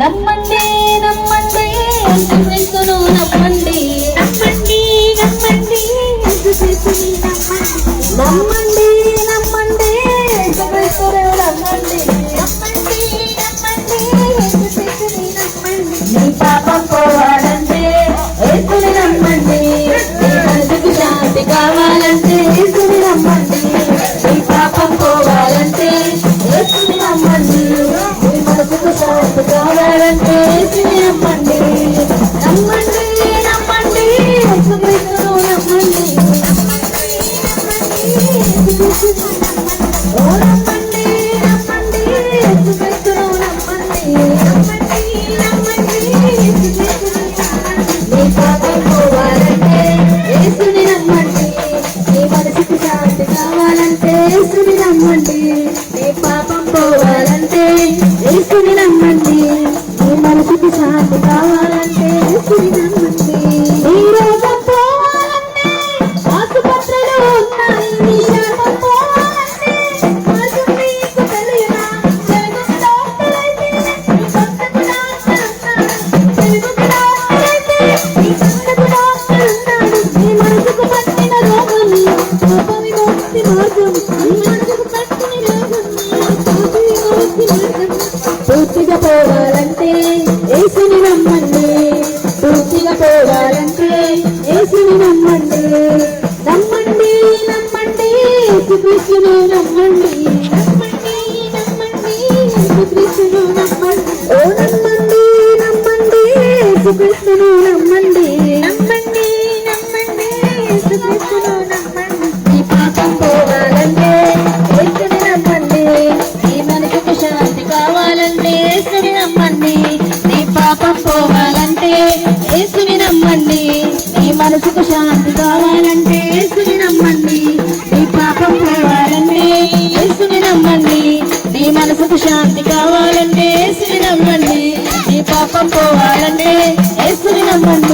నమ్మండి నమ్మండి యేసుక్రీస్తును నమ్మండి నమ్మండి నమ్మండి యేసుక్రీస్తుని నమ్మండి నమ్మండి నమ్మండి యేసుక్రీస్తును నమ్మండి నమ్మండి నమ్మండి యేసుక్రీస్తుని నమ్మండి నీ పాపం పోవాలంటే యేసుని నమ్మండి నీ మనసుకు శాంతి కావాలంటే యేసుని నమ్మండి నీ పాపం పోవాలంటే యేసుని నమ్మండి నీ మనసుకు శాంతి కావాలంటే యేసుని నమ్మండి నమ్మండి నమ్మండి యేసుక్రీస్తును నమ్మండి ఓ నమ్మండి నమ్మండి యేసుక్రీస్తును నమ్మండి నీ పాపం పోవాలంటే యేసుని నమ్మండి నీ మనసుకు శాంతి కావాలంటే యేసుని నమ్మండి నీ పాపం పోవాలంటే యేసుని నమ్మండి నీ మనసుకు శాంతి కావాలంటే యేసుని నమ్మండి నీ రోగం పోవాలంటే ఆసుపత్రులు ఉన్నాయి నీ శాపం పోవాలంటే మార్గం నీకు తెలియదా తెలుగు డాక్టరైతే నీ భక్తకు డాక్టర్ ఉన్నాడు తెలుగు డాక్టరైతే నీ భక్తకు డాక్టర్ ఉన్నాడు నీ మనసుకు పట్టిన రోగం పాప విముక్తి మార్గం నీ మనసుకు పట్టిన రోగం పాప విముక్తి మార్గం పూర్తిగా పోవాలంటే యేసుని నమ్మండి పూర్తిగా పోవాలంటే యేసుని నమ్మండి నమ్మండి నమ్మండి యేసుక్రీస్తును నమ్మండి నమ్మండి నమ్మండి యేసుక్రీస్తును నమ్మండి ఓ నమ్మండి నమ్మండి యేసుక్రీస్తును నమ్మండి నమ్మండి నమ్మండి యేసుక్రీస్తును నమ్మండి నీ పాపం పోవాలంటే యేసుని నమ్మండి నీ మనసుకు శాంతి కావాలంటే యేసుని నమ్మండి నీ పాపం పోవాలంటే యేసుని నమ్మండి నీ మనసుకు శాంతి కావాలంటే యేసుని నమ్మండి నీ పాపం పోవాలంటే యేసుని నమ్మండి నీ మనసుకు శాంతి కావాలంటే యేసుని నమ్మండి నీ పాపం పోవాలంటే యేసుని నమ్మండి